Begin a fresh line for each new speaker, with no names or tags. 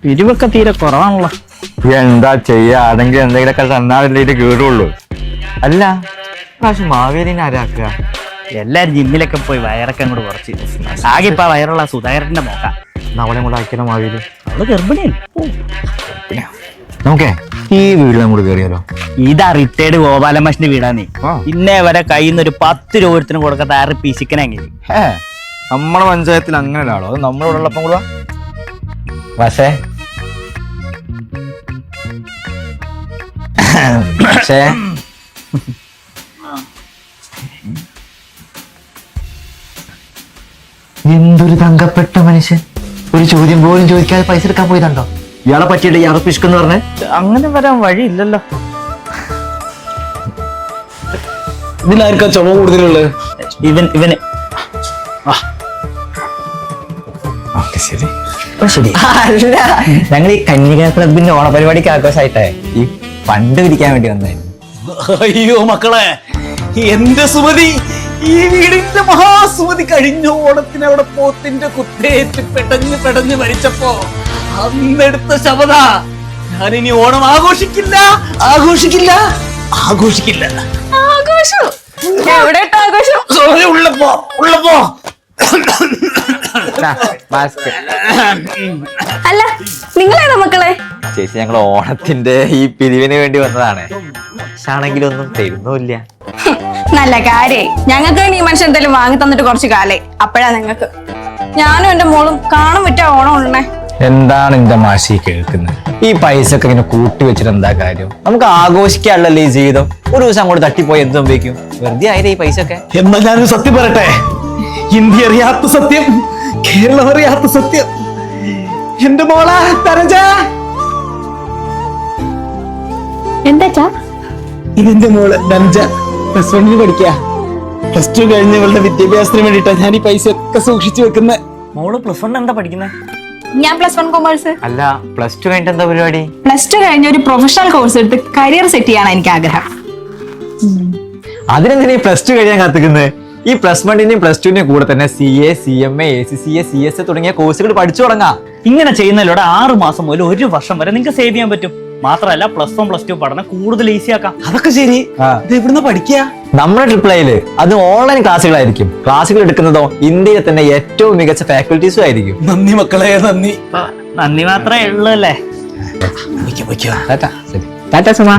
പിരിവൊക്കെ തീരെ കുറവാണല്ലോ.
എന്താ ചെയ്യാ, ആണെങ്കിൽ എന്തെങ്കിലുമൊക്കെ തന്നാലല്ലേ ഇത് കീറുള്ളൂ. അല്ല പ്രാവശ്യം മാവേലിനെ ആരാക്കുക?
എല്ലാരും ജിമ്മിലൊക്കെ പോയി വയറൊക്കെ അങ്ങോട്ട് കുറച്ച്. ആകെ ഇപ്പൊ വയറുള്ള സുധാകരന്റെ മോക്ക.
അവളെ കൂടെ ആക്കിയാലോ മാവേലി?
അവള് ഗർഭിണിയല്ലേ.
നമുക്കേ ഈ വീട് നമ്മൾ കയറിയാലോ?
ഇതാ റിട്ടയർഡ് ഗോപാലമാഷിന്റെ വീടാന്നേ. ഇന്നേ വരെ കയ്യിൽ നിന്ന് ഒരു 10 രൂപ ഒരുത്തിനും കൊടുക്കാത്ത 6 പിശിക്കനെങ്കിൽ
നമ്മളെ പഞ്ചായത്തിൽ അങ്ങനെ ഒരാളോ? അത് നമ്മളോട് ഉള്ളപ്പം കൂടെ പക്ഷേ പക്ഷേ എന്തൊരു തങ്കപ്പെട്ട മനുഷ്യൻ, ഒരു ചോദ്യം പോലും ചോദിക്കാതെ പൈസ എടുക്കാൻ പോയതുണ്ടോ? ഇയാളെ പറ്റിയിട്ട് ഇയാളെ പിശുക്കെന്ന് പറഞ്ഞേ?
അങ്ങനെ വരാൻ വഴിയില്ലല്ലോ.
ഇതിലാർക്കാ ചുമ കൂടുതലുള്ളത്?
ഇവന്
ശരി. അല്ല, ഞങ്ങൾ ഈ കന്യക ക്ലബിന്റെ ഓണപരിപാടിക്ക് ആഘോഷമായിട്ടേ ഈ ഫണ്ട് പിരിക്കാൻ വേണ്ടി വന്നായിരുന്നു.
അയ്യോ മക്കളെ, എന്റെ സുമതി, ഈ വീടിന്റെ മഹാസുമതി കഴിഞ്ഞ ഓണത്തിന് അവിടെ പോത്തിന്റെ കുത്തേറ്റ് പെടഞ്ഞ് മരിച്ചപ്പോ അന്നെടുത്ത ശപഥ, ഞാനിനി ഓണം ആഘോഷിക്കില്ല. ഉള്ളപ്പോ
അല്ല, നിങ്ങളേതാ മക്കളെ?
ചേച്ചി, ഞങ്ങൾ ഓണത്തിന്റെ ഈ പിരിവിന് വേണ്ടി വന്നതാണ്. പക്ഷെ ആണെങ്കിലൊന്നും തരുന്നില്ല.
നല്ല കാര്യായി. ഞങ്ങൾക്ക് ഈ മനുഷ്യൻ എന്തെങ്കിലും വാങ്ങി തന്നിട്ട് കുറച്ച് കാലായി. അപ്പഴാ നിങ്ങക്ക്. ഞാനും എന്റെ മോളും കാണും വിറ്റ ഓണം ഉള്ളേ.
എന്താണ് എന്റെ മാഷി കേൾക്കുന്നത്? ഈ പൈസ ഒക്കെ ഇങ്ങനെ കൂട്ടി വെച്ചിട്ട് എന്താ കാര്യം? നമുക്ക് ആഘോഷിക്കാനുള്ളല്ലേ ഈ ജീവിതം. ഒരു ദിവസം അങ്ങോട്ട് തട്ടിപ്പോയി എന്ത് സംഭവിക്കും? വെറുതെ ആയില്ലേ ഈ പൈസ ഒക്കെ.
എന്നാൽ ഞാനൊരു സത്യം പറയട്ടെ. ഇന്ത്യ അറിയാത്ത സത്യം, കേരളം അറിയാത്ത സത്യം. എന്റെ മോളെ തരജ,
എന്താ
ഇതെന്റെ മോള് ധനജ +1 പഠിക്ക. +2 കഴിഞ്ഞ ഇവളുടെ വിദ്യാഭ്യാസത്തിന് വേണ്ടിട്ടാ ഞാൻ ഈ പൈസ ഒക്കെ സൂക്ഷിച്ചു വെക്കുന്നത്.
മോള് +1 എന്താ പഠിക്കുന്നത്?
ഞാൻ +1 കൊമേഴ്സ്.
അല്ല, +2 കഴിഞ്ഞിട്ട് എന്താ പരിപാടി?
+2 കഴിഞ്ഞ ഒരു പ്രൊഫഷണൽ കോഴ്സ് എടുത്ത് കരിയർ സെറ്റ് ചെയ്യാനാണ് എനിക്ക് ആഗ്രഹം.
അതിനെന്തിനാ ഈ +2 കഴിയാൻ കാത്തിക്കുന്നത്? ഈ +1ന്റെയും +2ന്റെയും കൂടെ തന്നെ CA, CMA, ACCA, CS തുടങ്ങിയ കോഴ്സുകൾ പഠിച്ചു തുടങ്ങാം.
ഇങ്ങനെ ചെയ്യുന്നതിലൂടെ 6 മാസം മുതൽ 1 വർഷം വരെ നിങ്ങൾക്ക് സേവ് ചെയ്യാൻ പറ്റും. മാത്രമല്ല +1 +2 പഠനം കൂടുതൽ ഈസി ആക്കാം.
അതൊക്കെ ശരി. ഇത് എവിടുന്ന് പഠിക്കുക?
നമ്മുടെ ട്രിപ്പിളയില് അത് ഓൺലൈൻ ക്ലാസ്സുകളായിരിക്കും. ക്ലാസ്സുകൾ എടുക്കുന്നതോ ഇന്ത്യയിലെ തന്നെ ഏറ്റവും മികച്ച ഫാക്കൽറ്റീസും ആയിരിക്കും.
നന്ദി മക്കളെ, നന്ദി.
നന്ദി മാത്രമേ ഉള്ളൂ അല്ലേ?
ടാറ്റ സുമ.